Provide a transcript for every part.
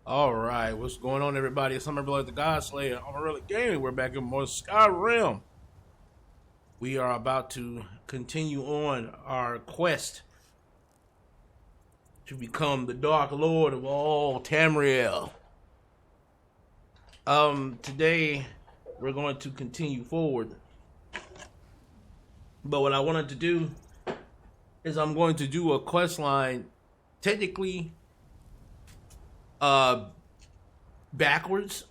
All right, what's going on, everybody? It's Amon-Rellik, the God Slayer. Amon-Rellik Gaming. We're back in more Skyrim. We are about to continue on our quest to become the Dark Lord of all Tamriel. Today we're going to continue forward, but what I wanted to do is I'm going to do a quest line, technically backwards,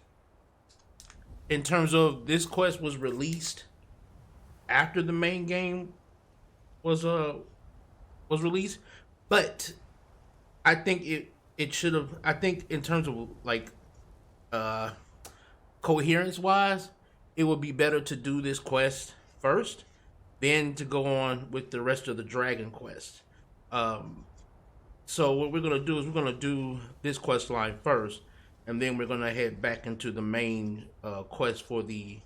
in terms of this quest was released after the main game was released, but I think it should have. I think in terms of like coherence wise, it would be better to do this quest first, then to go on with the rest of the Dragon quest. So what we're gonna do is we're gonna do this quest line first, and then we're gonna head back into the main quest for the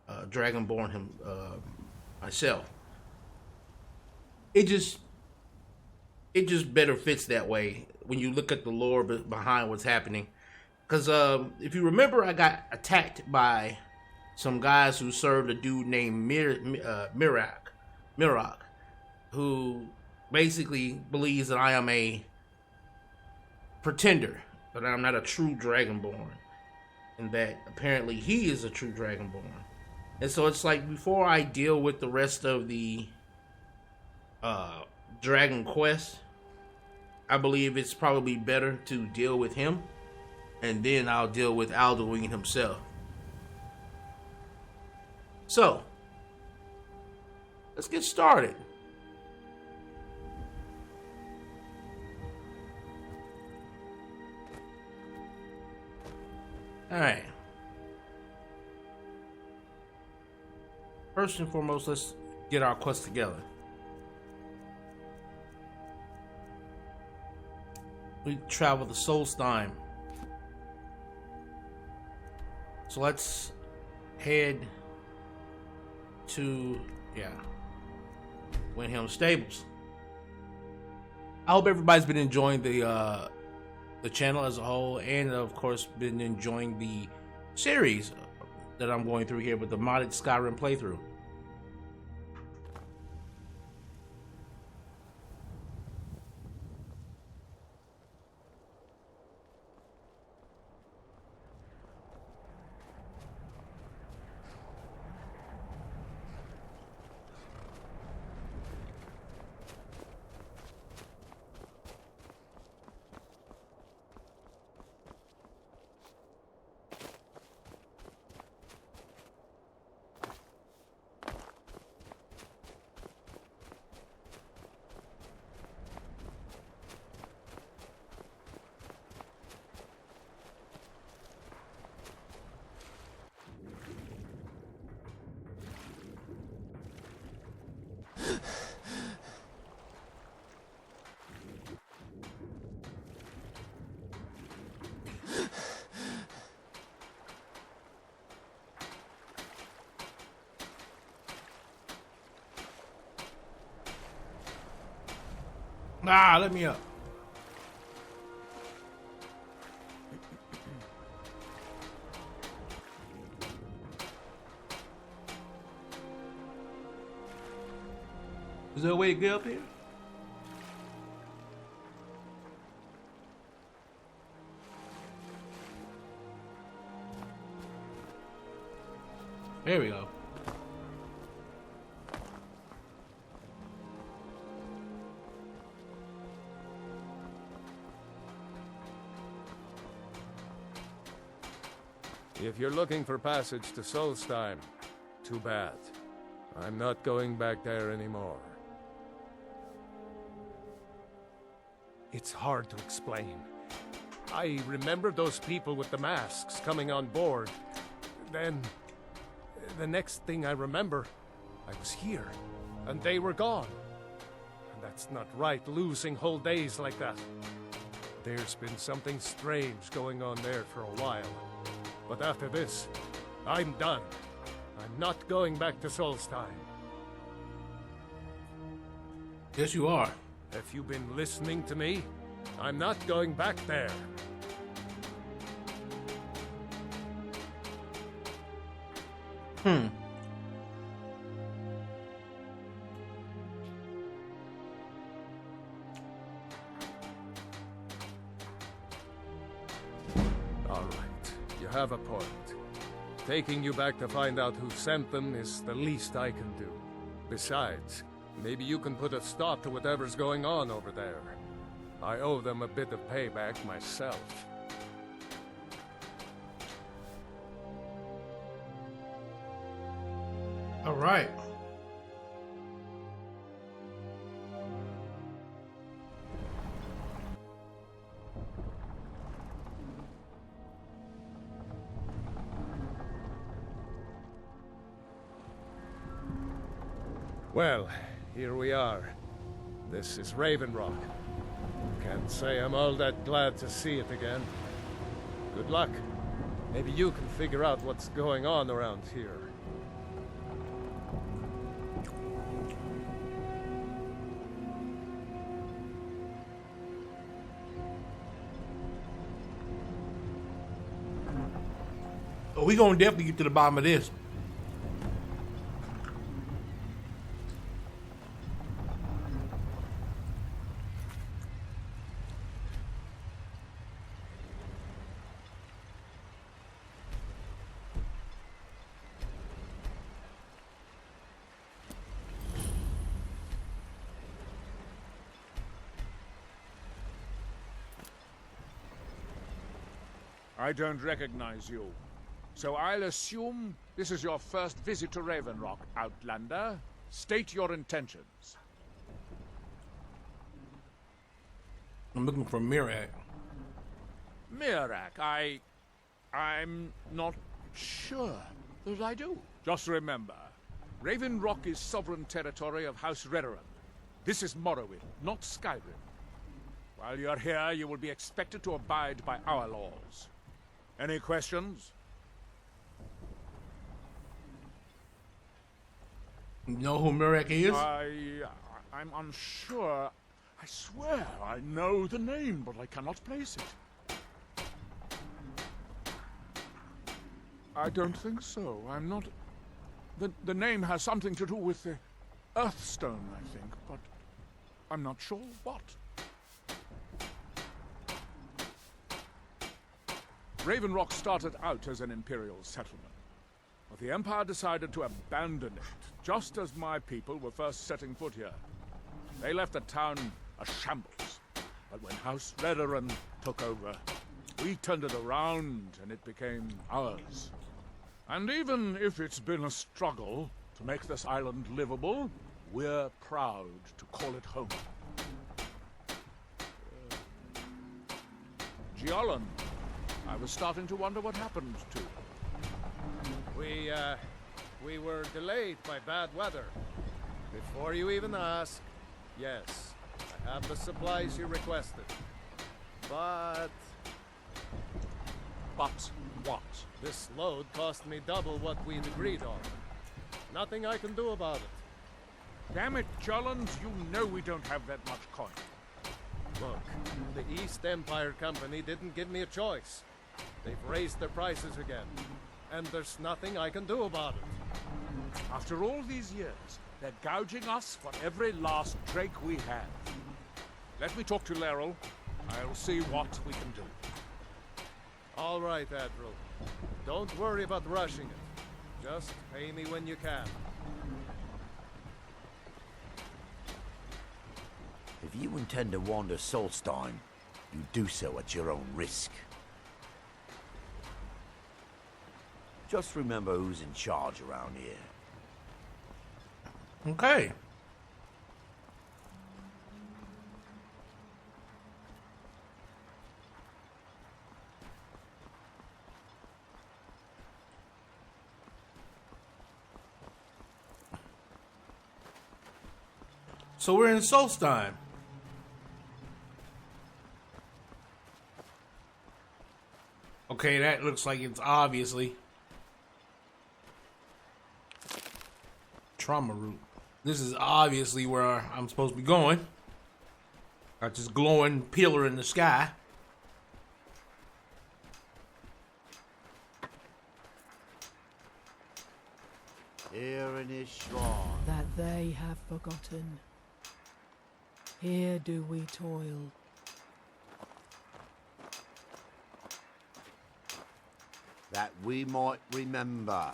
Dragonborn myself. It just better fits that way when you look at the lore behind what's happening. Because if you remember, I got attacked by some guys who served a dude named Miraak, who basically believes that I am a pretender, but I'm not a true Dragonborn, and that apparently he is a true Dragonborn. And so it's like, before I deal with the rest of the Dragon quest, I believe it's probably better to deal with him, and then I'll deal with Alduin himself. So let's get started. All right. First and foremost, let's get our quest together. We travel to Solsthiem. So let's head to Windhelm Stables. I hope everybody's been enjoying the channel as a whole, and of course been enjoying the series that I'm going through here with the modded Skyrim playthrough. Let me up. Is there a way to get up here? There we go. If you're looking for passage to Solsthiem, too bad. I'm not going back there anymore. It's hard to explain. I remember those people with the masks coming on board. Then, the next thing I remember, I was here, and they were gone. And that's not right, losing whole days like that. There's been something strange going on there for a while. But after this, I'm done. I'm not going back to Solsthiem. Yes, you are. Have you been listening to me? I'm not going back there. Hmm. All right, you have a point. Taking you back to find out who sent them is the least I can do. Besides, maybe you can put a stop to whatever's going on over there. I owe them a bit of payback myself. All right. Well, here we are. This is Raven Rock. Can't say I'm all that glad to see it again. Good luck. Maybe you can figure out what's going on around here. Oh, we gonna definitely get to the bottom of this. I don't recognize you. So I'll assume this is your first visit to Raven Rock, Outlander. State your intentions. I'm looking for Miraak. Miraak, I'm not sure that I do. Just remember, Raven Rock is sovereign territory of House Redoran. This is Morrowind, not Skyrim. While you're here, you will be expected to abide by our laws. Any questions? You know who Miraak is? I'm unsure. I swear I know the name, but I cannot place it. I don't think so. I'm not... The name has something to do with the Earthstone, I think, but I'm not sure what. Raven Rock started out as an Imperial settlement, but the Empire decided to abandon it, just as my people were first setting foot here. They left the town a shambles, but when House Redoran took over, we turned it around and it became ours. And even if it's been a struggle to make this island livable, we're proud to call it home. Giolan, I was starting to wonder what happened to you. We were delayed by bad weather. Before you even ask, yes, I have the supplies you requested. But what? this load cost me double what we'd agreed on. Nothing I can do about it. Damn it, Jolland, you know we don't have that much coin. Look, the East Empire Company didn't give me a choice. They've raised their prices again, and there's nothing I can do about it. After all these years, they're gouging us for every last drake we have. Let me talk to Laeral. I'll see what we can do. All right, Admiral. Don't worry about rushing it. Just pay me when you can. If you intend to wander Solsthiem, you do so at your own risk. Just remember who's in charge around here. Okay. So we're in Solsthiem. Okay, that looks like it's obviously trauma root. This is obviously where I'm supposed to be going. Got this glowing pillar in the sky. Here in his shrine. that they have forgotten. Here do we toil. That we might remember.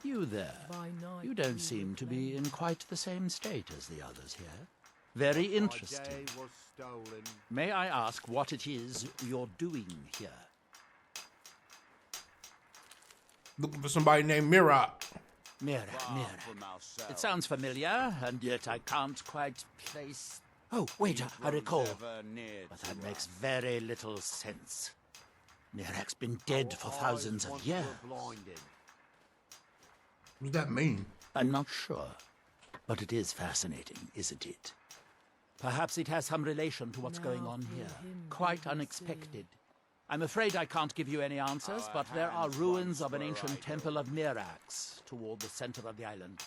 You there. By night You don't we seem to reclaim. be in quite the same state as the others here. Very My interesting. day was stolen. May I ask what it is you're doing here? Looking for somebody named Miraak. Miraak. It sounds familiar, and yet I can't quite place... Oh, wait, I recall. But that makes very little sense. Miraak's been dead for thousands of years. Blinded. What does that mean? I'm not sure, but it is fascinating, isn't it? Perhaps it has some relation to what's going Now on hear here. him Quite who unexpected. I'm afraid I can't give you any answers, but there are ruins of an ancient temple of Miraak's toward the center of the island.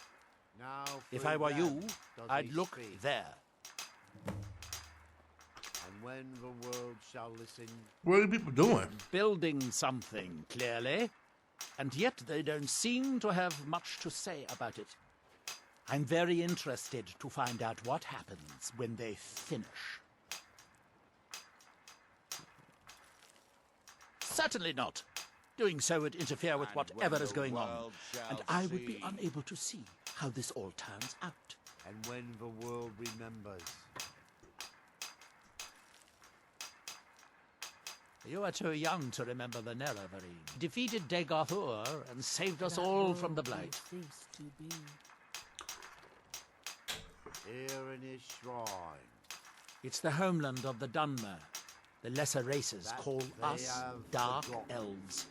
Now If through I were them you, does I'd he look speak. there. And when the world shall listen, What are the people doing? Building something, clearly. And yet they don't seem to have much to say about it. I'm very interested to find out what happens when they finish. Certainly not. Doing so would interfere with whatever is going on. And I would be unable to see how this all turns out. and when the world remembers. You are too young to remember the Nerevarine. Defeated Dagoth-Ur and saved us That all world from the will blight. cease to be. Here in his shrine. It's the homeland of the Dunmer. The lesser races That call they us have Dark forgotten. Elves.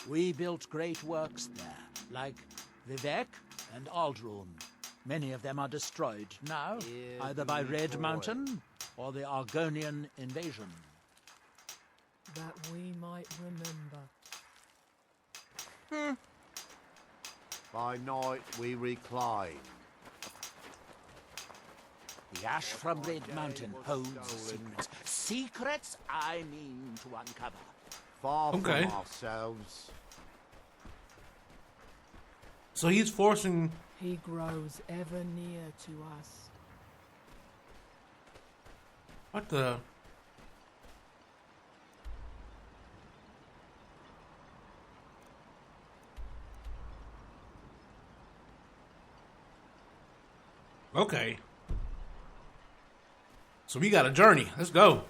We built great works there, like Vivek and Aldrun. Many of them are destroyed now, Here either do by we Red toil. Mountain or the Argonian invasion. That we might remember. By night we recline. The ash from My Red day Mountain was holds stolen. secrets. Secrets I mean to uncover. Far Okay. from ourselves. So he's forcing. He grows ever near to us. What the? Okay. So we got a journey. Let's go.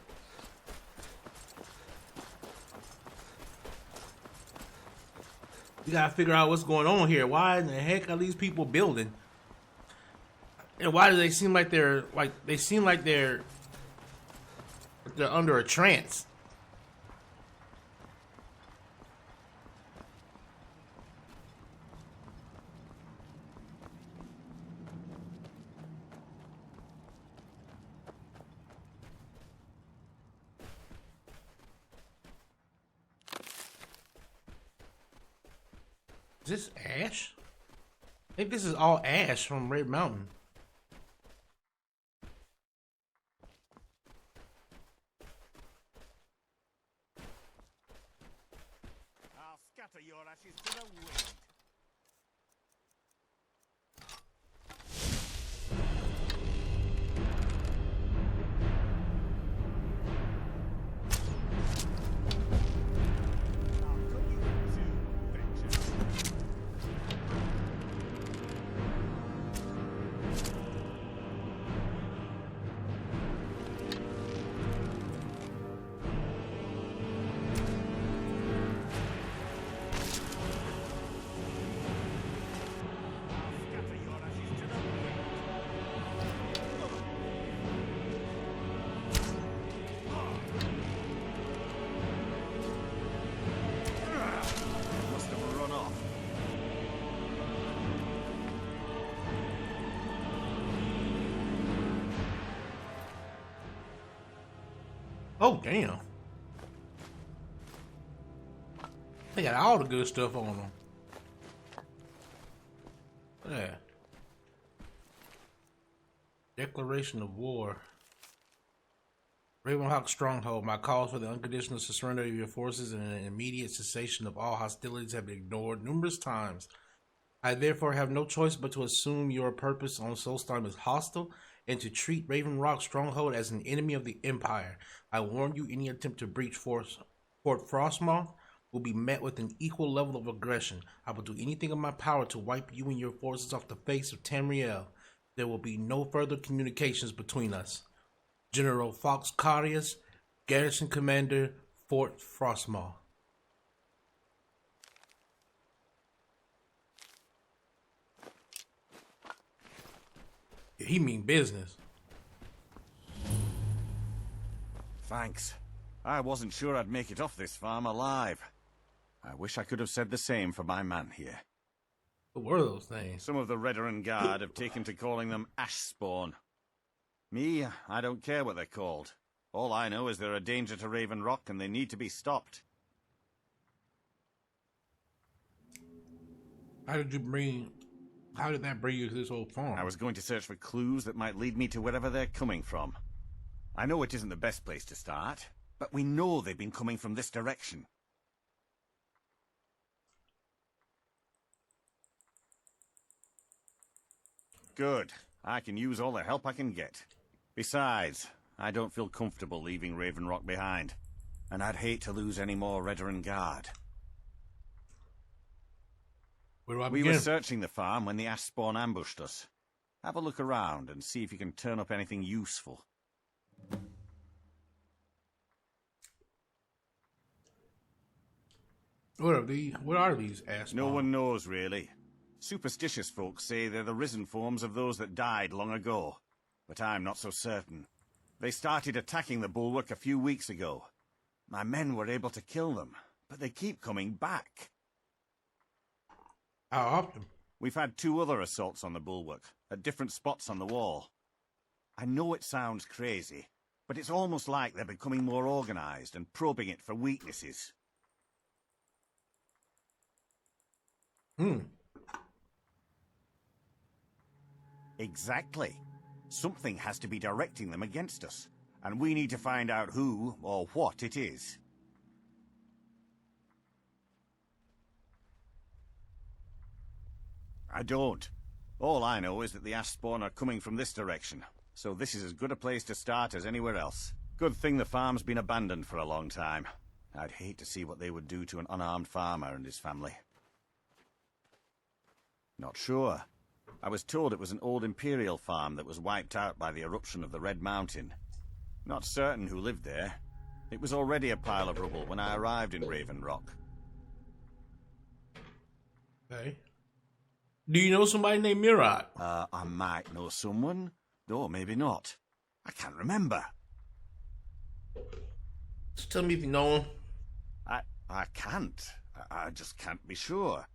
We gotta figure out what's going on here. Why in the heck are these people building? And why do they seem like they're under a trance? Is this ash? I think this is all ash from Red Mountain. I'll scatter your ashes to the wind. I'll put you to vengeance. Scatter your ashes to the wind. Must have run off. Oh, damn. They got all the good stuff on them. Yeah. Declaration of war. Ravenhawk Stronghold, my calls for the unconditional surrender of your forces and an immediate cessation of all hostilities have been ignored numerous times. I therefore have no choice but to assume your purpose on Solsthiem is hostile and to treat Ravenrock Stronghold as an enemy of the Empire. I warn you, any attempt to breach Fort Frostmoth will be met with an equal level of aggression. I will do anything in my power to wipe you and your forces off the face of Tamriel. There will be no further communications between us. General Fox Carius, Garrison Commander, Fort Frostmoth. He mean business. Thanks. I wasn't sure I'd make it off this farm alive. I wish I could have said the same for my man here. What were those things? Some of the Redoran Guard have taken to calling them Ashspawn. Me, I don't care what they're called. All I know is they're a danger to Raven Rock and they need to be stopped. How did that bring you to this old farm? I was going to search for clues that might lead me to wherever they're coming from. I know it isn't the best place to start, but we know they've been coming from this direction. Good. I can use all the help I can get. Besides, I don't feel comfortable leaving Raven Rock behind, and I'd hate to lose any more Redoran Guard. Where do I We begin? were searching the farm when the Ashspawn ambushed us. Have a look around and see if you can turn up anything useful. What are these Ashspawn? No one knows, really. Superstitious folks say they're the risen forms of those that died long ago, but I'm not so certain. They started attacking the bulwark a few weeks ago. My men were able to kill them, but they keep coming back. How often? We've had 2 other assaults on the bulwark, at different spots on the wall. I know it sounds crazy, but it's almost like they're becoming more organized and probing it for weaknesses. Exactly. Something has to be directing them against us, and we need to find out who or what it is. I don't. All I know is that the Ashspawn are coming from this direction, so this is as good a place to start as anywhere else. Good thing the farm's been abandoned for a long time. I'd hate to see what they would do to an unarmed farmer and his family. Not sure. I was told it was an old Imperial farm that was wiped out by the eruption of the Red Mountain. Not certain who lived there. It was already a pile of rubble when I arrived in Raven Rock. Okay. Do you know somebody named Miraak? I might know someone. Or maybe not. I can't remember. Just tell me if you know him. I can't. I just can't be sure.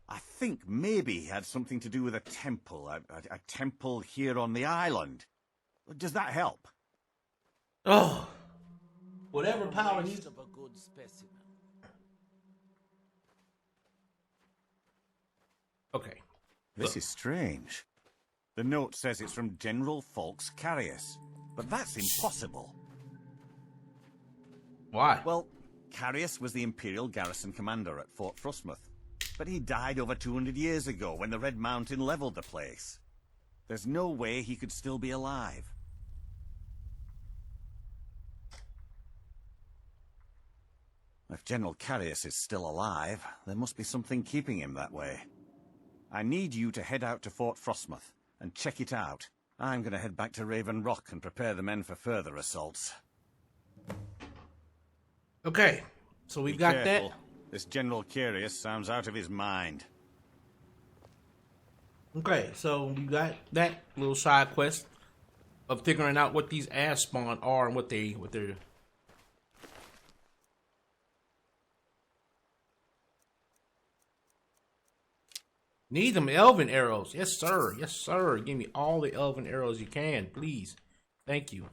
I think maybe he had something to do with a temple. A temple here on the island. Does that help? Oh. Whatever power he's... Of a good specimen. Okay. This is strange. The note says it's from General Fox Carius, but that's impossible. Why? Well, Carius was the Imperial garrison commander at Fort Frostmoth, but he died over 200 years ago when the Red Mountain leveled the place. There's no way he could still be alive. If General Carius is still alive, there must be something keeping him that way. I need you to head out to Fort Frostmoth and check it out. I'm going to head back to Raven Rock and prepare the men for further assaults. Okay. So we Be got careful. that. This General Carius sounds out of his mind. Okay, so we got that little side quest of figuring out what these Ashspawn are and what they're... Need them elven arrows. Yes, sir. Yes, sir. Give me all the elven arrows you can, please. Thank you.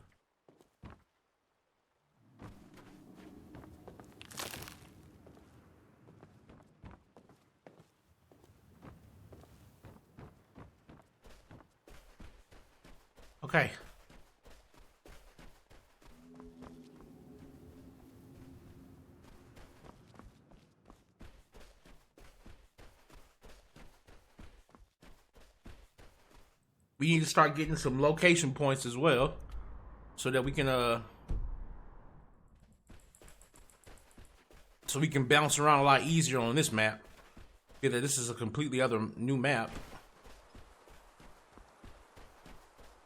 we need to start getting some location points as well, so that we can bounce around a lot easier on this map. Either this is a completely other new map.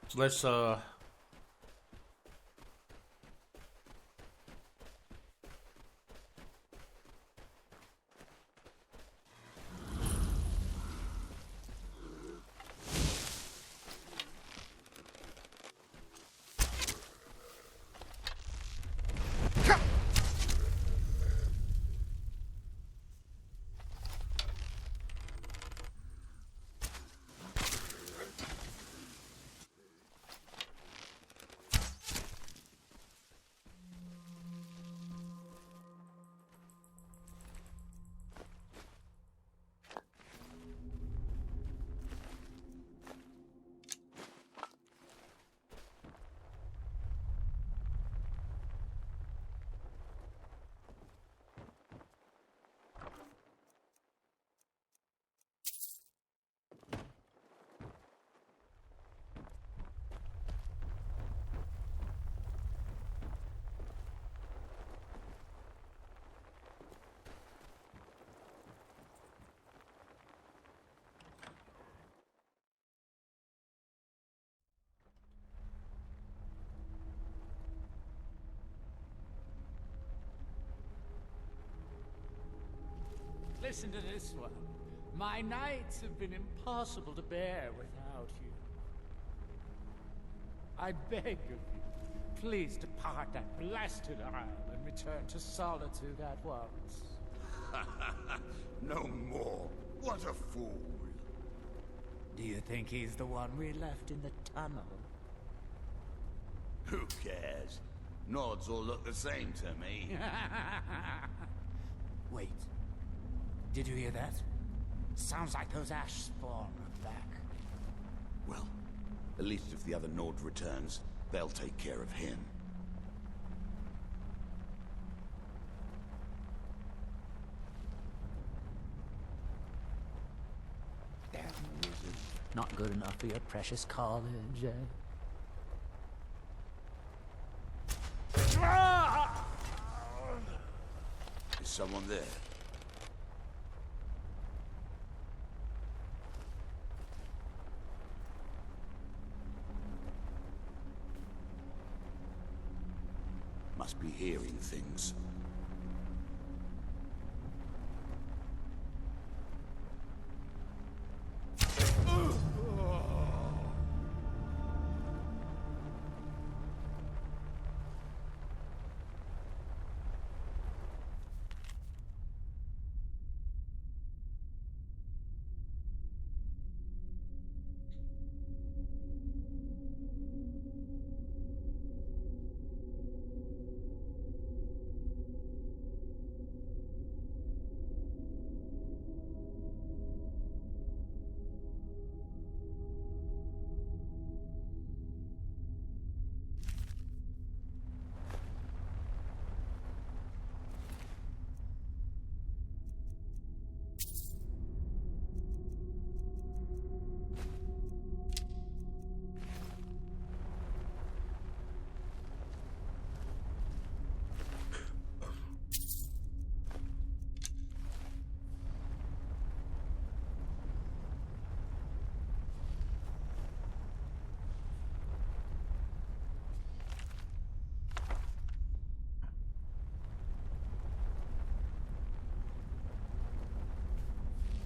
So let's Listen to this one. My nights have been impossible to bear without you. I beg of you, please depart that blasted isle and return to solitude at once. No more. What a fool. Do you think he's the one we left in the tunnel? Who cares? Nods all look the same to me. Wait. Did you hear that? Sounds like those ash spawn are back. Well, at least if the other Nord returns, they'll take care of him. Damn wizard. Not good enough for your precious college, eh? Is someone there? Must be hearing things.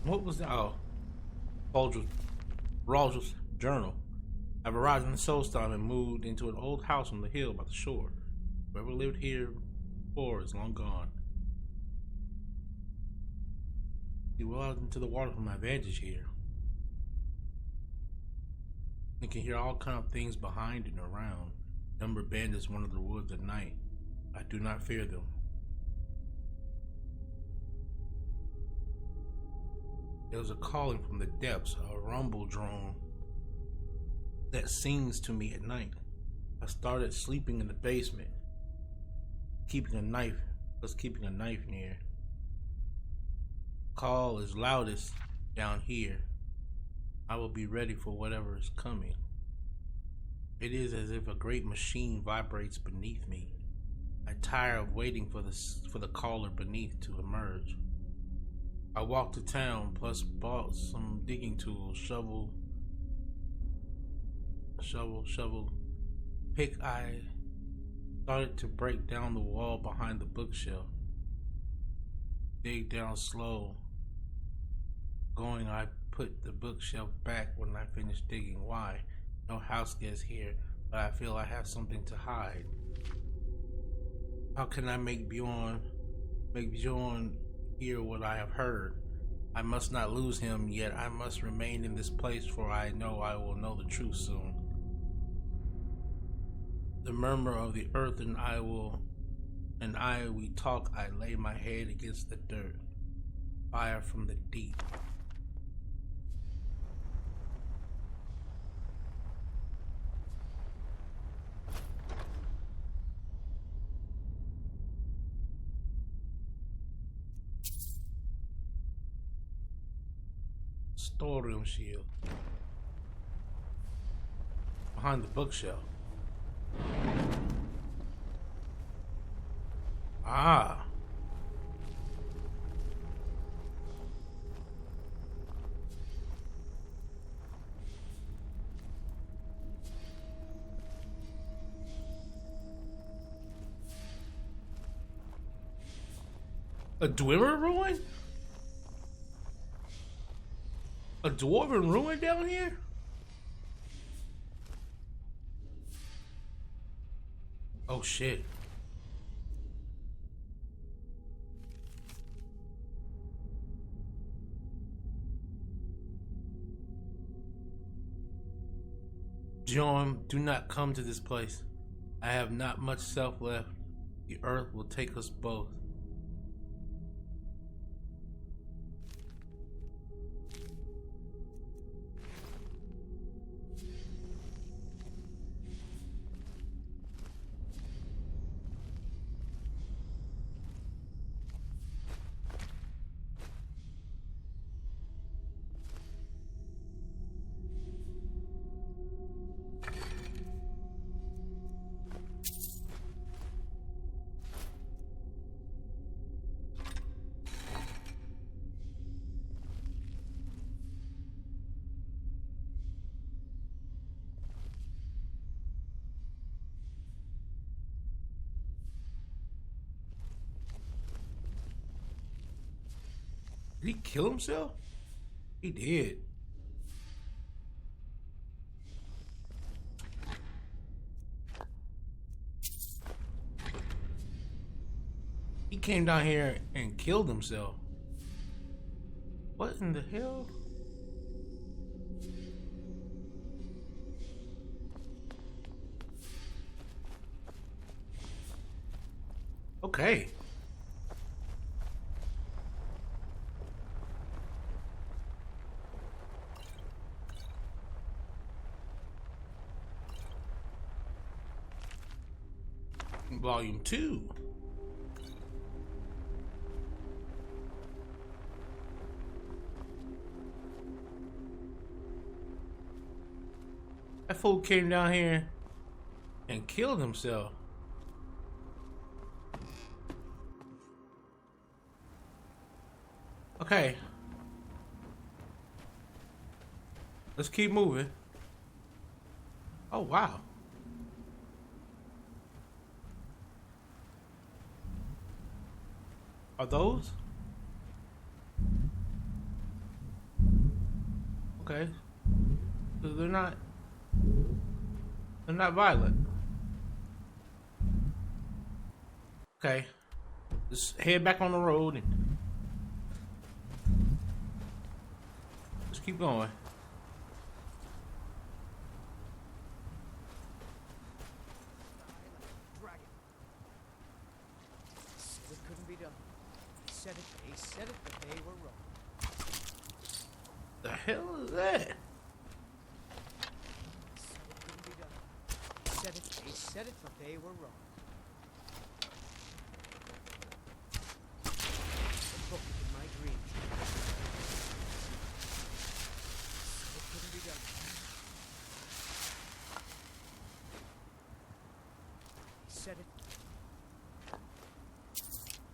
What was that? Oh, Roger's journal. I've arrived in Solsthiem and moved into an old house on the hill by the shore. Whoever lived here before is long gone. See well out into the water from my vantage here. You can hear all kind of things behind and around. Number bandits wander the woods at night. I do not fear them. There was a calling from the depths, a rumble drone that sings to me at night. I started sleeping in the basement, keeping a knife near. Call is loudest down here. I will be ready for whatever is coming. It is as if a great machine vibrates beneath me. I tire of waiting for the caller beneath to emerge. I walked to town, plus bought some digging tools, shovel, pick. I started to break down the wall behind the bookshelf. Dig down slow. Going, I put the bookshelf back when I finished digging. Why? No house guests here, but I feel I have something to hide. How can I make Bjorn hear what I have heard? I must not lose him, yet I must remain in this place, for I know I will know the truth soon. The murmur of the earth and we talk. I lay my head against the dirt. Fire from the deep. Storeroom shield. Behind the bookshelf. Ah. A Dwemer ruin? A dwarven ruin down here? Oh shit. John, do not come to this place. I have not much self left. The earth will take us both. Did he kill himself? He did. He came down here and killed himself. What in the hell? Okay. Volume 2. That fool came down here and killed himself. Okay. Let's keep moving. Oh, wow. Are those? Okay. So they're not violent. Okay. Let's head back on the road and let's keep going. It couldn't be done. They said it, but they were wrong. The hell is that? They said it, but they were wrong. The book in my dreams. It said it.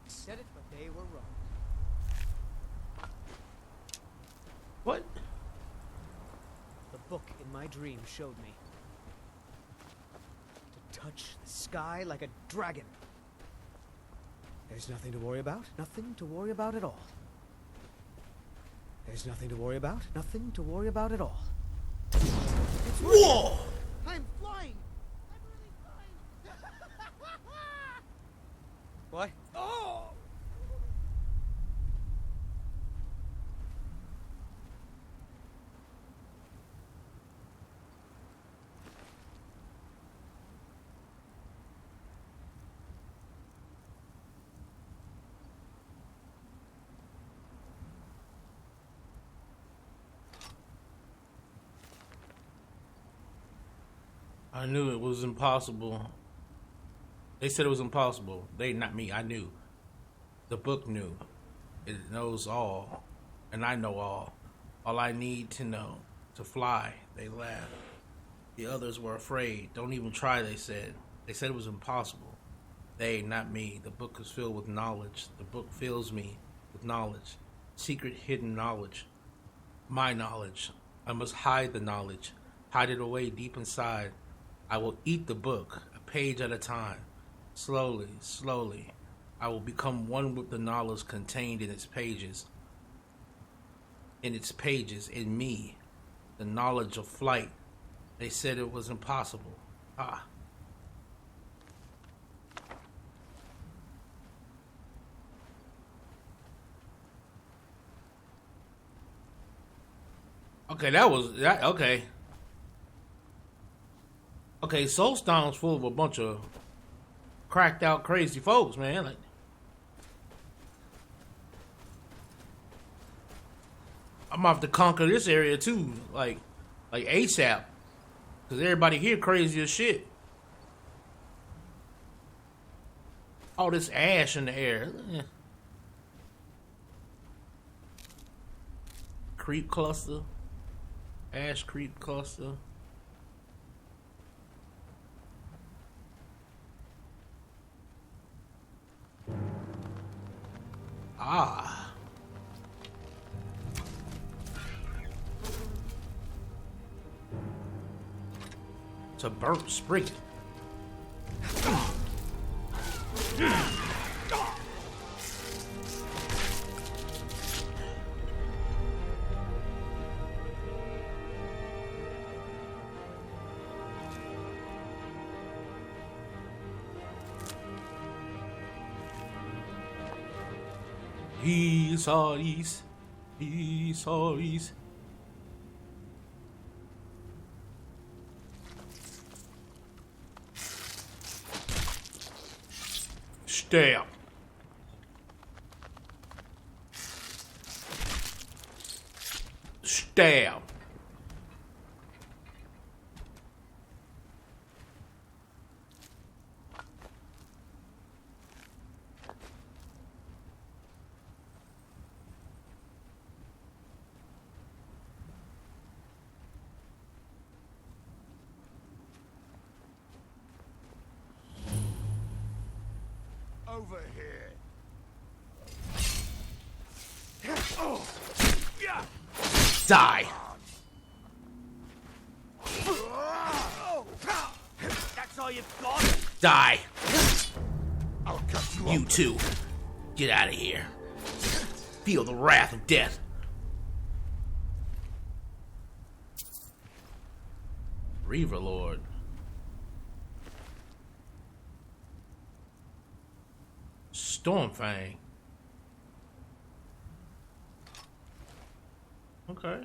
Said it, but they were wrong. What? The book in my dream showed me. To touch the sky like a dragon. There's nothing to worry about. Nothing to worry about at all. There's nothing to worry about. Nothing to worry about at all. Whoa! I'm flying! I'm really flying! What? Oh! I knew it was impossible. They said it was impossible. They, not me, I knew. The book knew. It knows all. And I know all. All I need to know. To fly. They laughed. The others were afraid. Don't even try, they said. They said it was impossible. They, not me. The book is filled with knowledge. The book fills me with knowledge. Secret, hidden knowledge. My knowledge. I must hide the knowledge. Hide it away deep inside. I will eat the book, a page at a time. Slowly, slowly, I will become one with the knowledge contained in its pages. In its pages, in me, the knowledge of flight. They said it was impossible. Ah. Okay, okay. Okay, Solstheim's full of a bunch of cracked out crazy folks, man. Like, I'm gonna have to conquer this area too, like ASAP, because everybody here crazy as shit. All this ash in the air. Creep cluster. Ash creep cluster. Ah. It's a burnt sprig. He saw these. He saw these. Stab. Stab. Over here. Die. That's all you've got? Die. I'll cut you You up. too. Get out of here. Feel the wrath of death. Reaver Lord. Stormfang. Okay.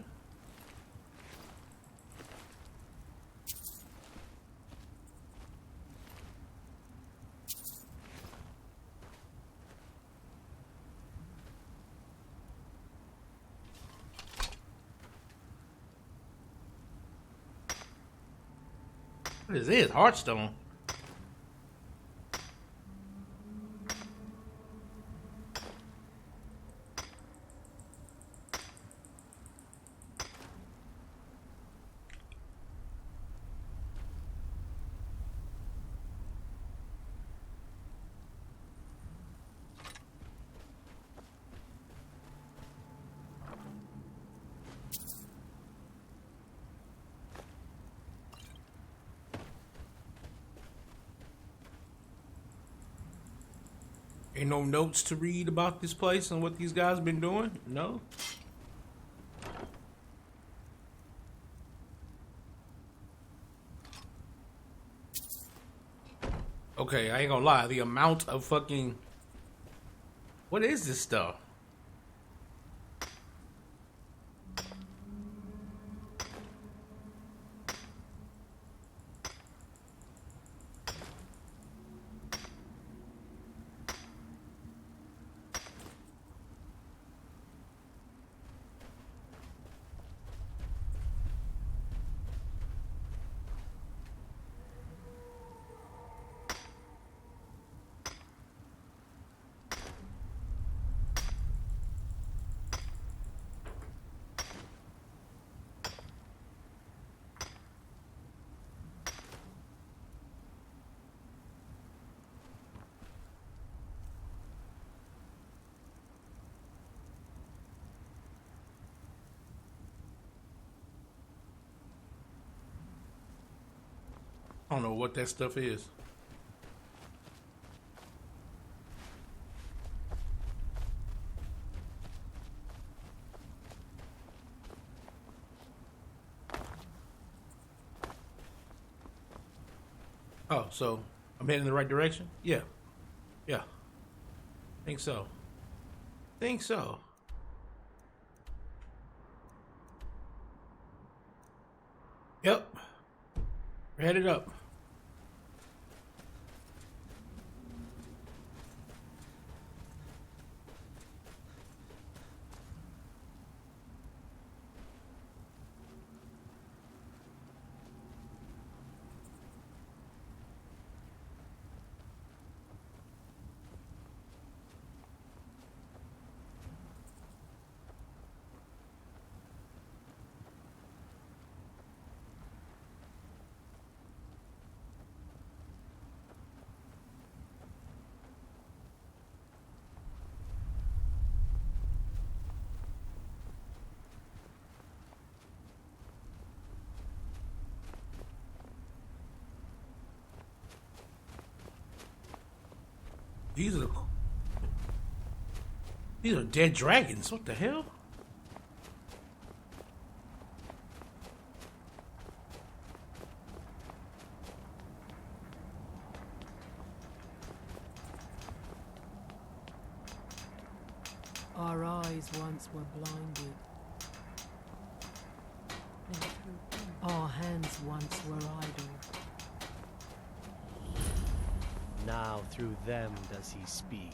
What is this? Hearthstone. Ain't no notes to read about this place and what these guys been doing? No? Okay, I ain't gonna lie. The amount of fucking... What is this stuff? I don't know what that stuff is. Oh, so I'm heading in the right direction? Yeah. Yeah. Think so. Think so. Yep. We're headed up. These are dead dragons. What the hell? Our eyes once were blinded. Our hands once were idle. Now through them does he speak.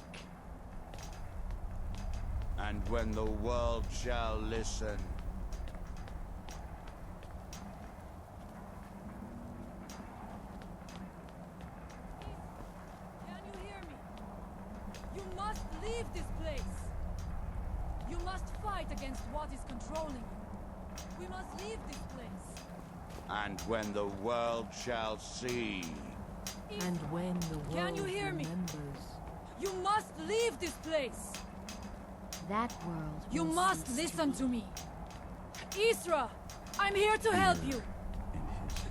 And when the world shall listen. Can you hear me? You must leave this place. You must fight against what is controlling you. We must leave this place. And when the world shall see. And when the world Can you hear me? remembers. You must leave this place. That world. You will must cease listen be. to me. Isra, I'm here to help you.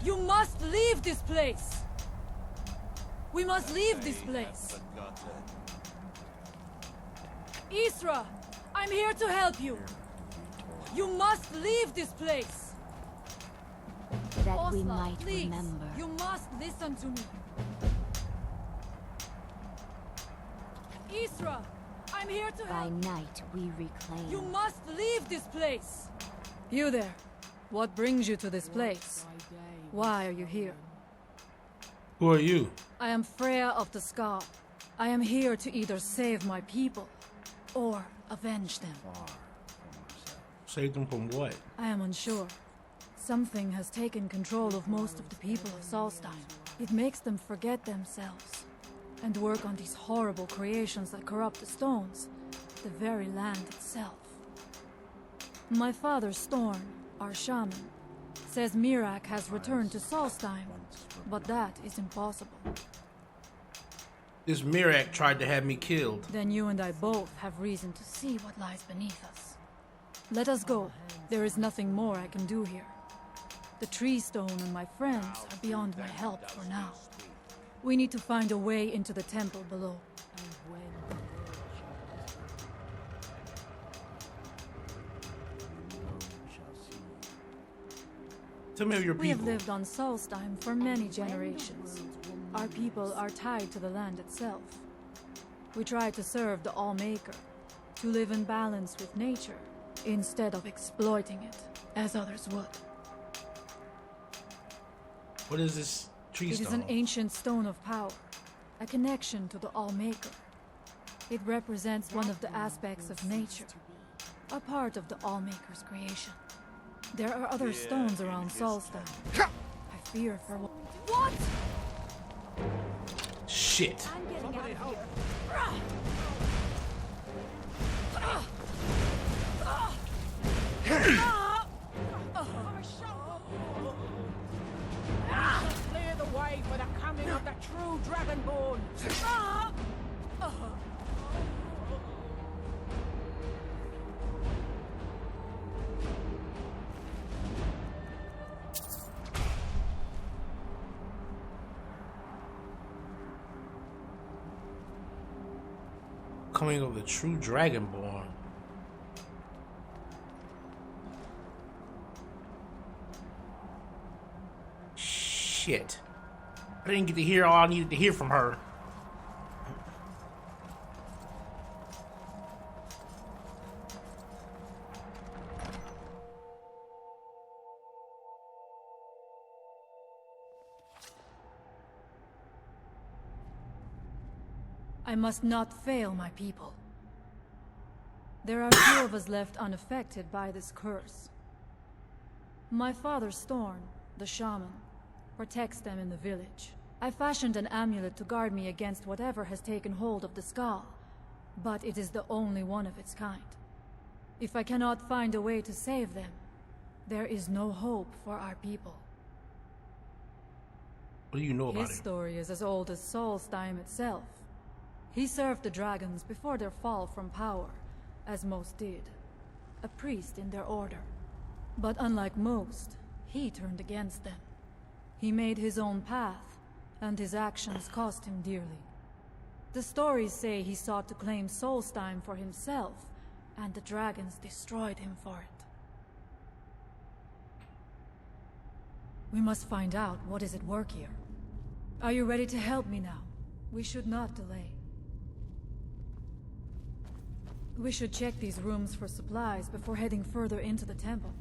You must leave this place. We must leave this place. Isra, I'm here to help you. You must leave this place. That we Osla, might please, remember. you must listen to me. Isra, I'm here to By help. night we reclaim. You must leave this place. You there. What brings you to this place? Why are you here? Who are you? I am Freya of the Scar. I am here to either save my people or avenge them. Save them from what? I am unsure. Something has taken control of most of the people of Solsthiem. It makes them forget themselves and work on these horrible creations that corrupt the stones, the very land itself. My father Storm, our shaman, says Miraak has returned to Solsthiem, but that is impossible. This Miraak tried to have me killed. Then you and I both have reason to see what lies beneath us. Let us go. There is nothing more I can do here. The tree stone and my friends are beyond my help for now. We need to find a way into the temple below. And when Tell me of your We have people. lived on Solsthiem for many generations. Our people are tied to the land itself. We try to serve the Allmaker, to live in balance with nature, instead of exploiting it, as others would. What is this tree It stone? is an ancient stone of power, a connection to the Allmaker. It represents one of the aspects of nature, a part of the Allmaker's creation. There are other stones around Solsthiem. I fear for what? Shit. I'm getting out of here. Clear the way for the coming of the true Dragonborn. Coming of the true Dragonborn. Shit. I didn't get to hear all I needed to hear from her. I must not fail my people. There are few of us left unaffected by this curse. My father Storn, the shaman, protects them in the village. I fashioned an amulet to guard me against whatever has taken hold of the skull, but it is the only one of its kind. If I cannot find a way to save them, there is no hope for our people. What do you know about His him? story is as old as Solsthiem itself. He served the dragons before their fall from power, as most did. A priest in their order. But unlike most, he turned against them. He made his own path, and his actions cost him dearly. The stories say he sought to claim Solsthiem for himself, and the dragons destroyed him for it. We must find out what is at work here. Are you ready to help me now? We should not delay. We should check these rooms for supplies before heading further into the temple.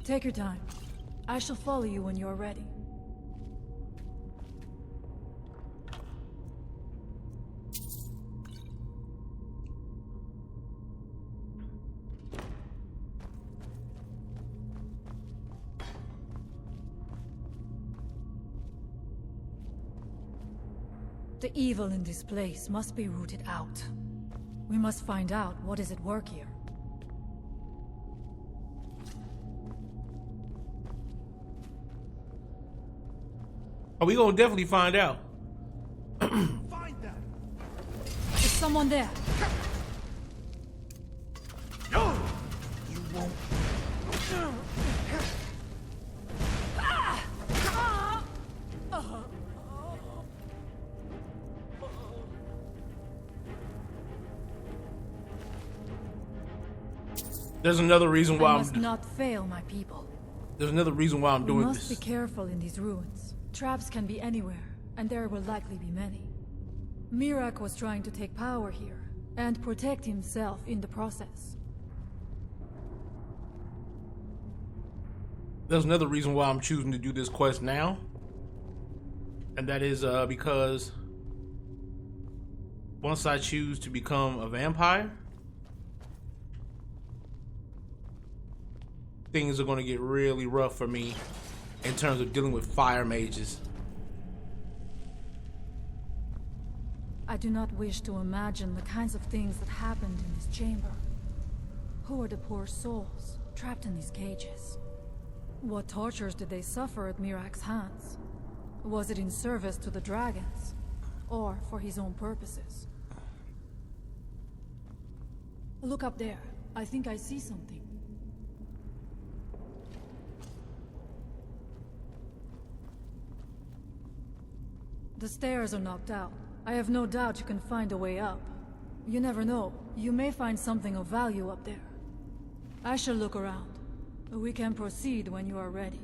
Take your time. I shall follow you when you are ready. The evil in this place must be rooted out. We must find out what is at work here. Oh, we gonna definitely find out. Find them. Is someone there? No! You won't. There's another reason why I must not fail my people. There's another reason why I'm doing We must this. be careful in these ruins. Traps can be anywhere, and there will likely be many. Miraak was trying to take power here, and protect himself in the process. There's another reason why I'm choosing to do this quest now. And that is because once I choose to become a vampire, things are going to get really rough for me in terms of dealing with fire mages. I do not wish to imagine the kinds of things that happened in this chamber. Who are the poor souls trapped in these cages? What tortures did they suffer at Miraak's hands? Was it in service to the dragons, or for his own purposes? Look up there. I think I see something. The stairs are knocked out. I have no doubt you can find a way up. You never know. You may find something of value up there. I shall look around. We can proceed when you are ready.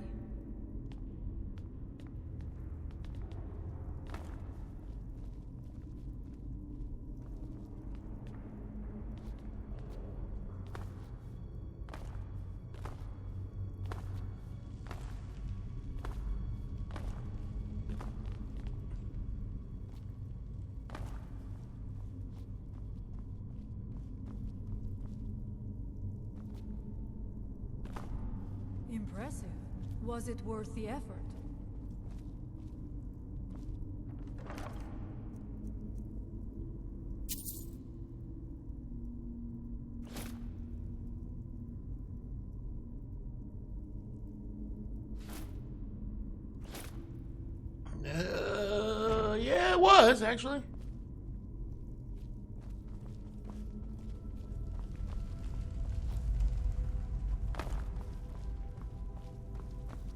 Impressive. Was it worth the effort? Yeah, it was actually.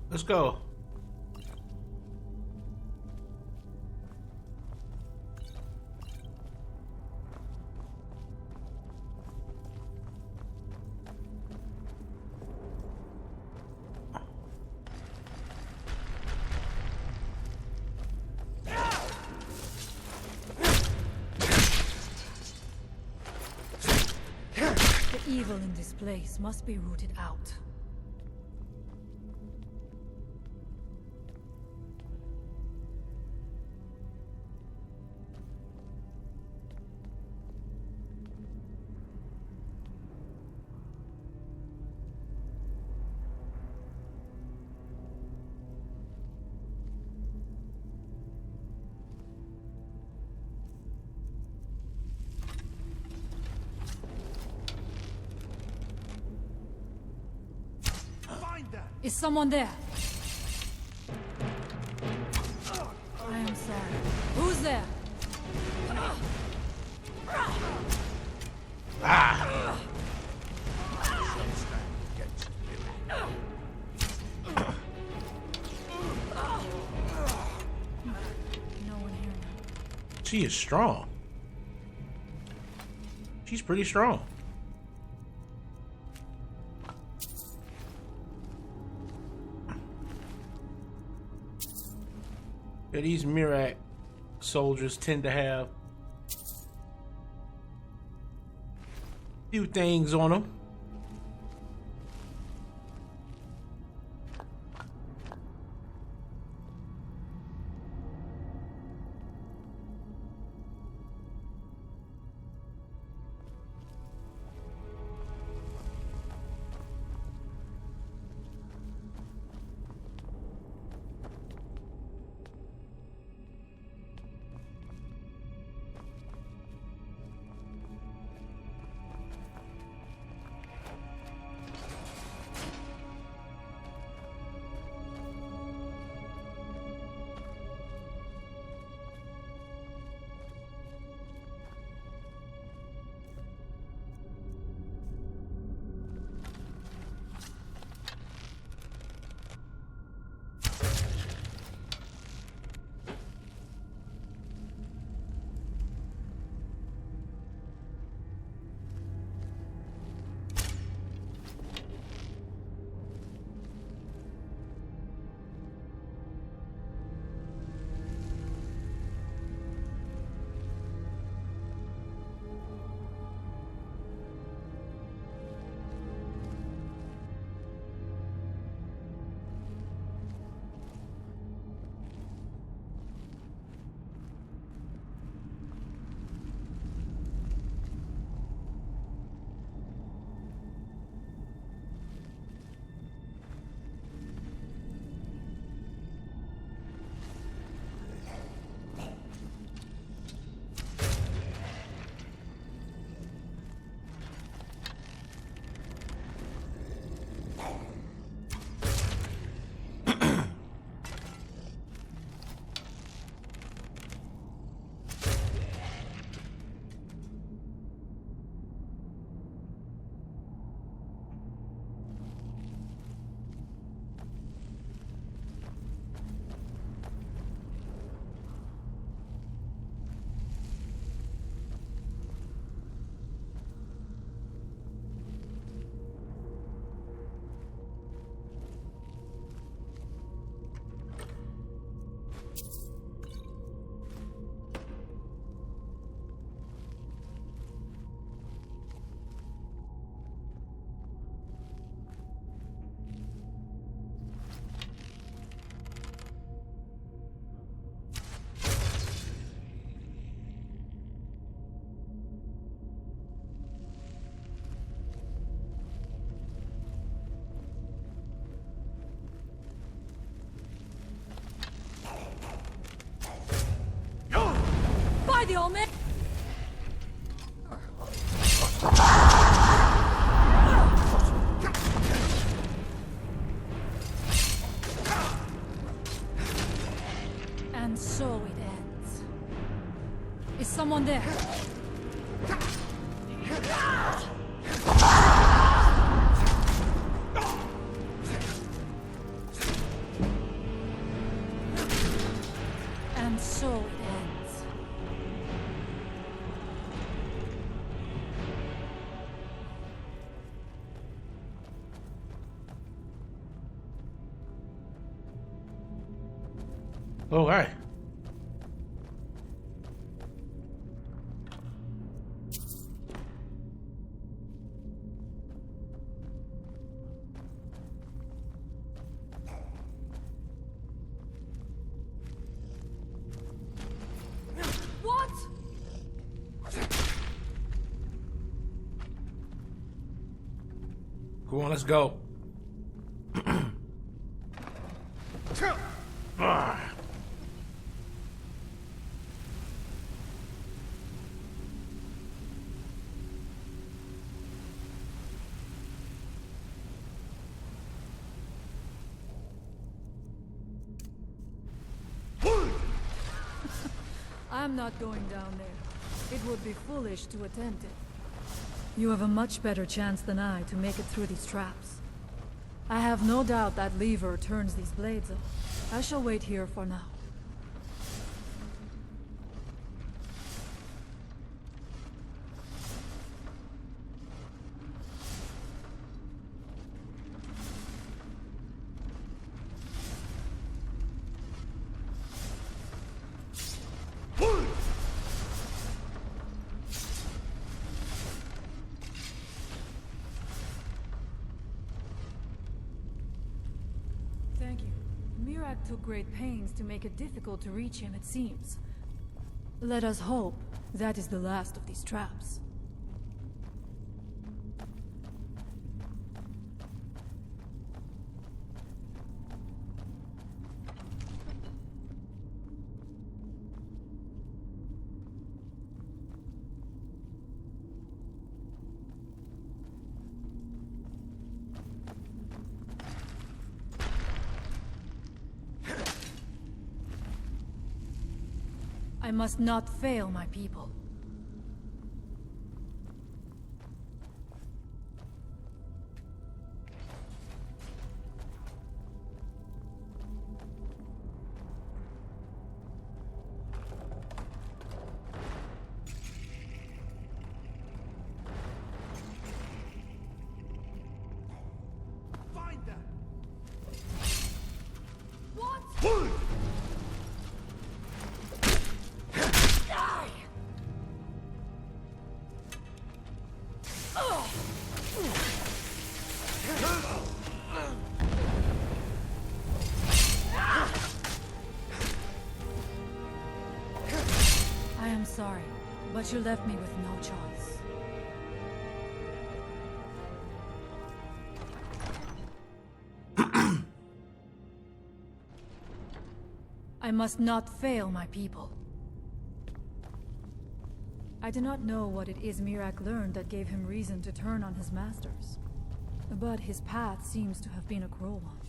Let's go. The evil in this place must be rooted out. Is someone there? I am sorry. Who's there? Ah! No one here now. She is strong. She's pretty strong. Yeah, these Miraak soldiers tend to have a few things on them. the Omega! And so it ends. Is someone there? And so it ends. All right. What? Come on, let's go. Ah. I'm not going down there. It would be foolish to attempt it. You have a much better chance than I to make it through these traps. I have no doubt that lever turns these blades off. I shall wait here for now. Thank you. Miraak took great pains to make it difficult to reach him, it seems. Let us hope that is the last of these traps. I must not fail my people. Find them! What? I am sorry, but you left me with no choice. I must not fail my people. I do not know what it is Miraak learned that gave him reason to turn on his masters. But his path seems to have been a cruel one.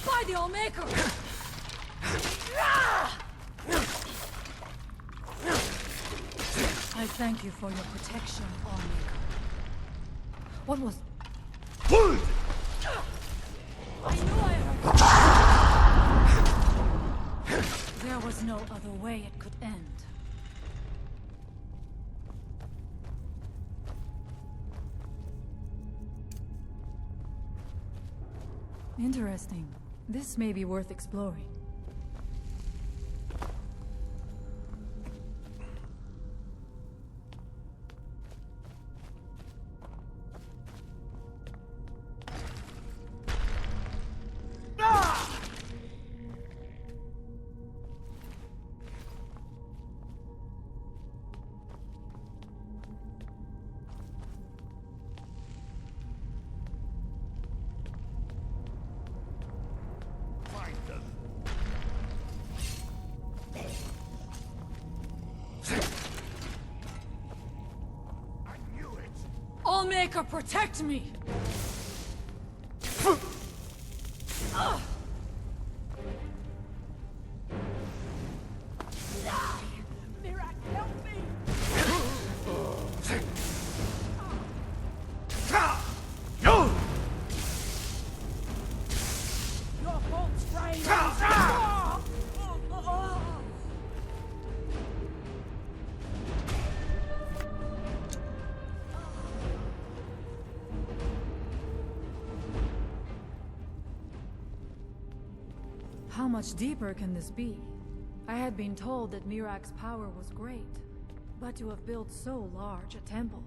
By the Allmaker! I thank you for your protection, Allmaker. What was... I knew I heard... There was no other way it could end. Interesting. This may be worth exploring. Maker, protect me! Miraak, help me! Your bolt's frame How much deeper can this be? I had been told that Miraak's power was great, but to have built so large a temple,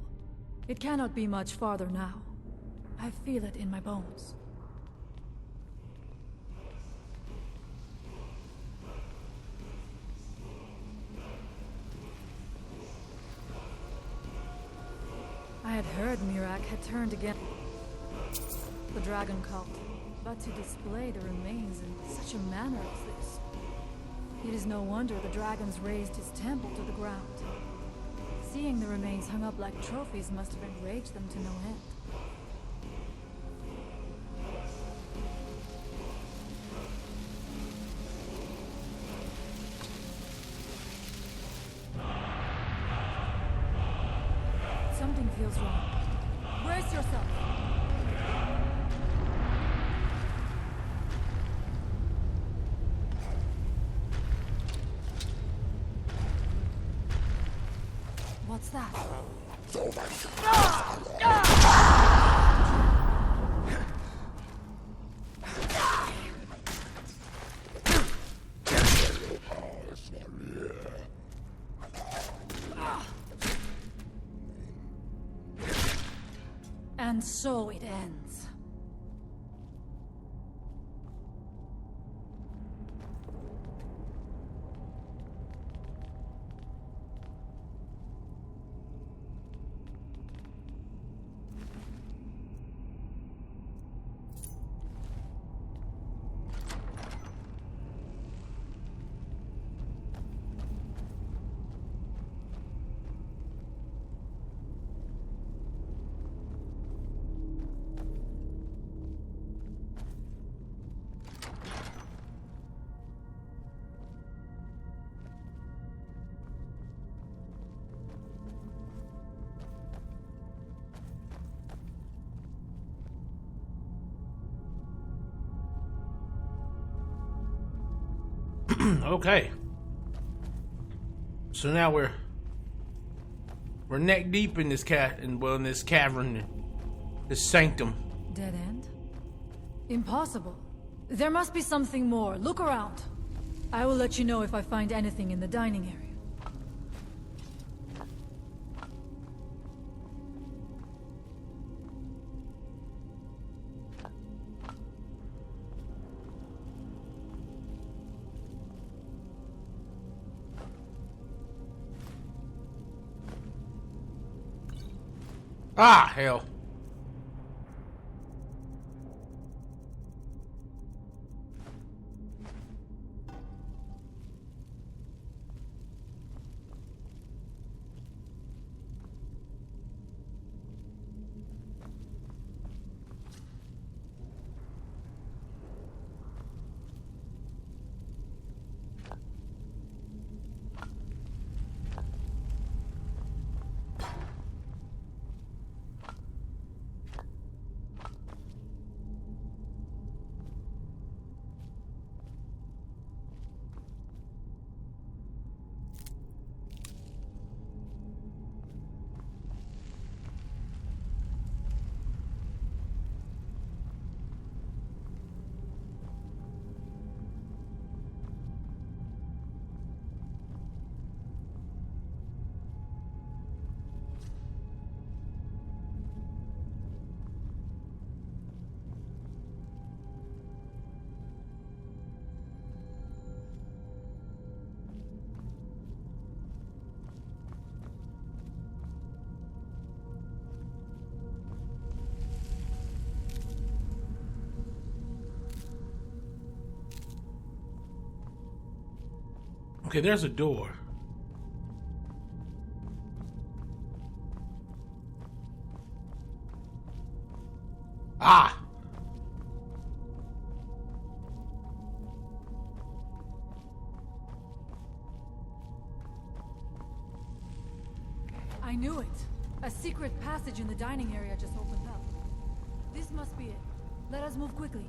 it cannot be much farther now. I feel it in my bones. I had heard Miraak had turned against the dragon cult, but to display the remains in such a manner as this. It is no wonder the dragons razed his temple to the ground. Seeing the remains hung up like trophies must have enraged them to no end. Something feels wrong. Brace yourself! What's that? And so it ends. Okay. So now we're neck deep in this in this cavern, this sanctum. Dead end? Impossible. There must be something more. Look around. I will let you know if I find anything in the dining area. Ah, hell. Okay, there's a door. Ah! I knew it. A secret passage in the dining area just opened up. This must be it. Let us move quickly.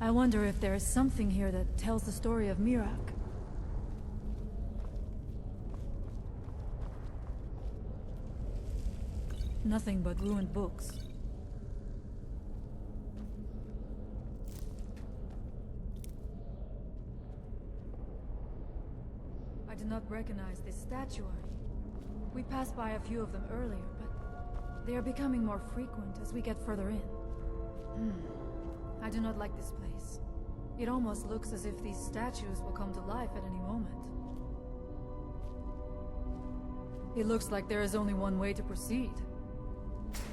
I wonder if there is something here that tells the story of Miraak. Nothing but ruined books. I do not recognize this statuary. We passed by a few of them earlier, but they are becoming more frequent as we get further in. I do not like this place. It almost looks as if these statues will come to life at any moment. It looks like there is only one way to proceed.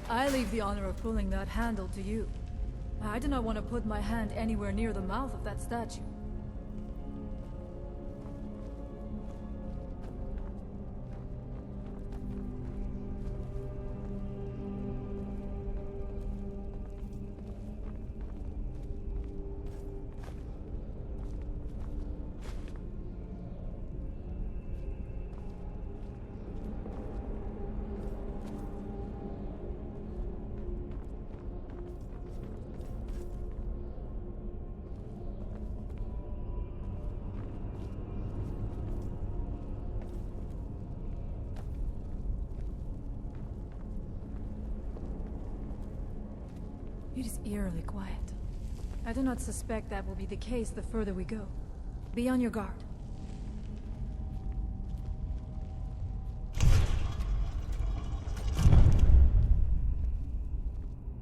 I leave the honor of pulling that handle to you. I do not want to put my hand anywhere near the mouth of that statue. It is eerily quiet. I do not suspect that will be the case the further we go. Be on your guard.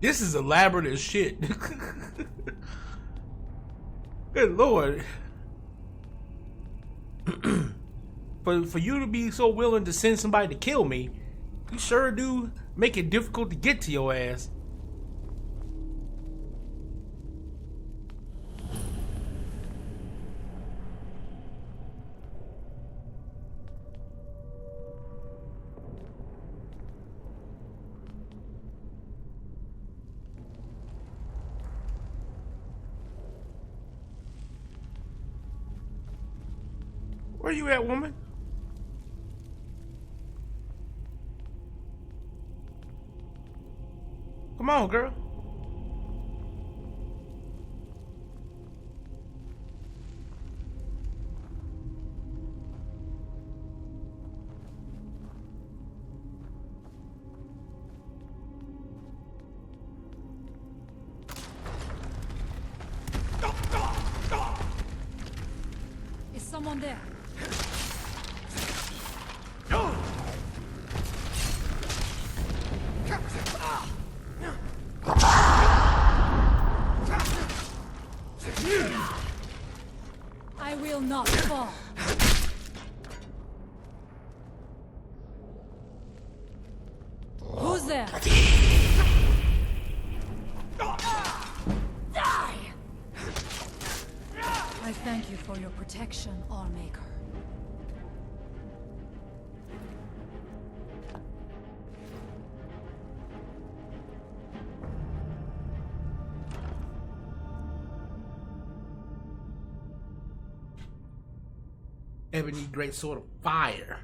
This is elaborate as shit. Good lord. For you to be so willing to send somebody to kill me, you sure do make it difficult to get to your ass. Where you at, woman? Come on, girl. Is someone there? I will not fall. Who's there? Die! I thank you for your protection, Allmaker. Ebony great sword of fire.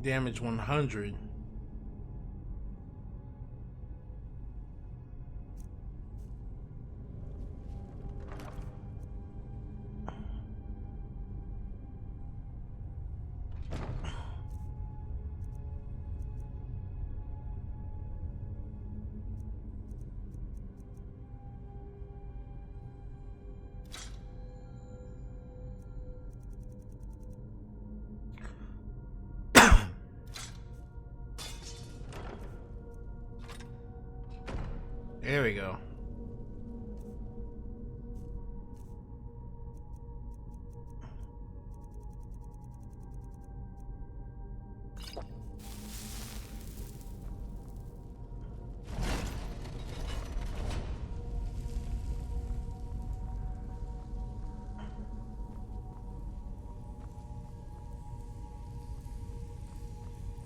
Damage 100. There we go.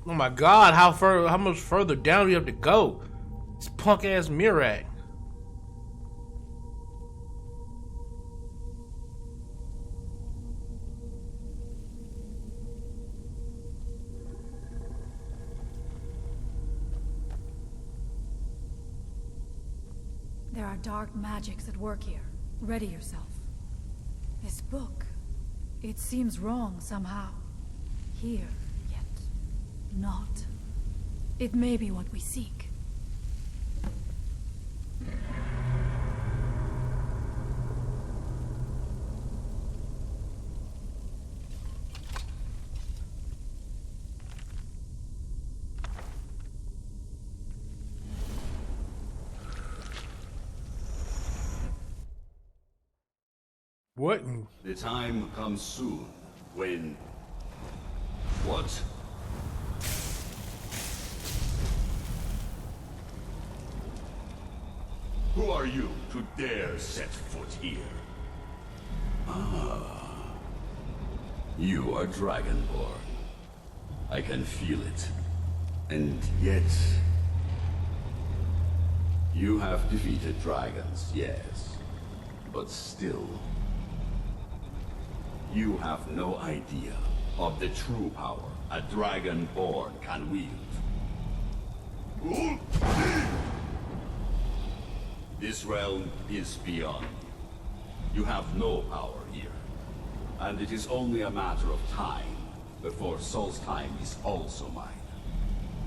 Oh my God! How much further down do you have to go? This punk ass Miraak. There are dark magics at work here. Ready yourself. This book, it seems wrong somehow. Here, yet not. It may be what we seek. What? The time comes soon when... What? Who are you to dare set foot here? Ah. You are Dragonborn. I can feel it. And yet... You have defeated dragons, yes. But still... You have no idea of the true power a Dragonborn can wield. This realm is beyond you. You have no power here. And it is only a matter of time before Solsthiem is also mine.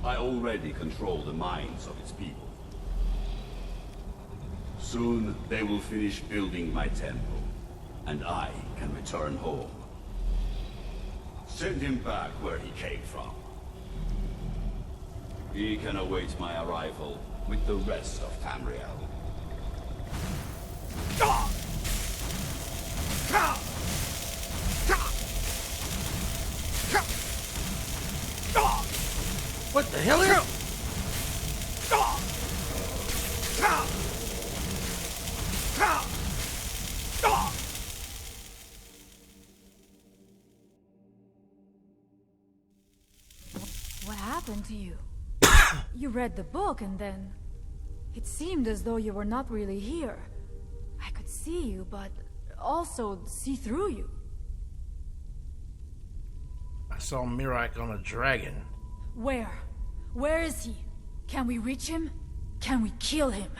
I already control the minds of its people. Soon they will finish building my temple, and I can return home. Send him back where he came from. He can await my arrival with the rest of Tamriel. What the hell is it? What happened to you? You read the book and then... It seemed as though you were not really here. I could see you, but also see through you. I saw Miraak on a dragon. Where? Where is he? Can we reach him? Can we kill him?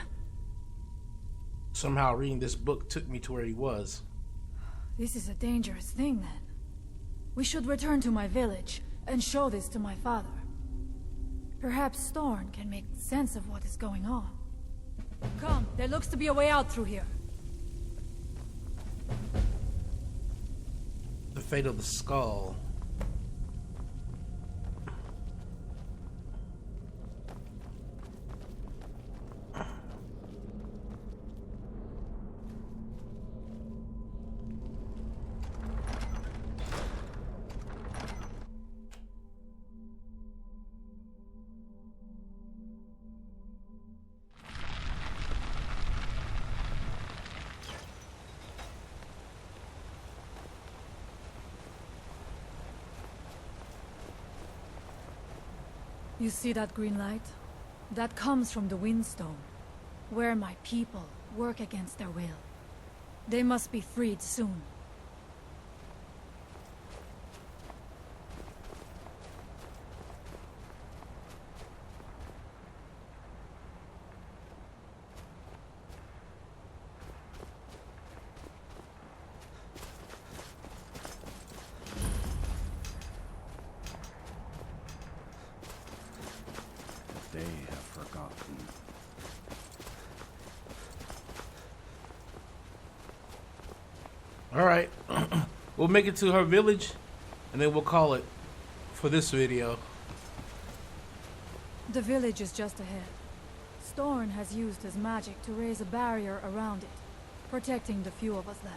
Somehow reading this book took me to where he was. This is a dangerous thing, then. We should return to my village and show this to my father. Perhaps Storn can make sense of what is going on. Come, there looks to be a way out through here. The fate of the skull. You see that green light? That comes from the Windstone, where my people work against their will. They must be freed soon. They have forgotten. All right. We'll make it to her village, and then we'll call it for this video. The village is just ahead. Storn has used his magic to raise a barrier around it, protecting the few of us left.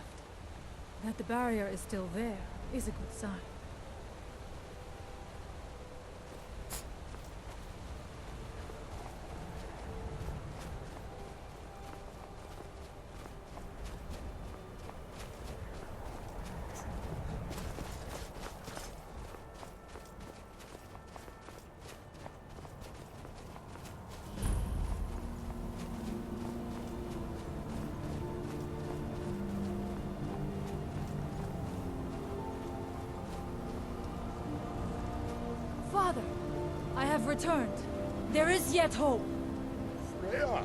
That the barrier is still there is a good sign. Father, I have returned. There is yet hope. Freya,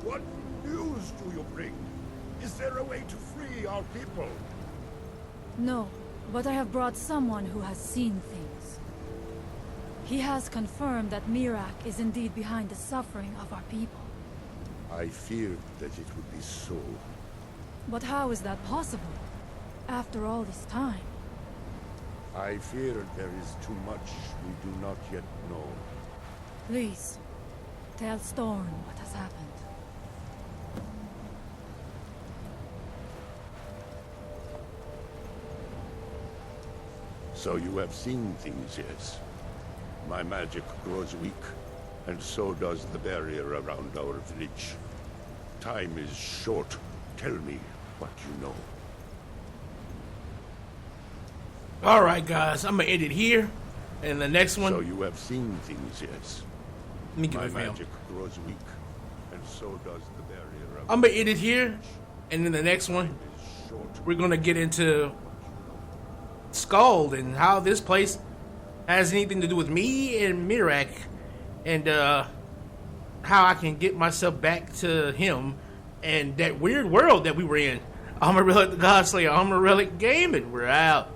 what news do you bring? Is there a way to free our people? No, but I have brought someone who has seen things. He has confirmed that Miraak is indeed behind the suffering of our people. I feared that it would be so. But how is that possible? After all this time? I fear there is too much we do not yet know. Please, tell Storm what has happened. So you have seen things, yes? My magic grows weak, and so does the barrier around our village. Time is short. Tell me what you know. All right, guys, I'm gonna end it here, and the next one. So you have seen things, yes? Let me give My it film. magic grows weak, and so does the barrier around. I'm gonna end it here, and then the next one, we're gonna get into Skald and how this place has anything to do with me and Miraak, and how I can get myself back to him and that weird world that we were in. Amon-Rellik the Godslayer, Amon-Rellik Gaming. We're out.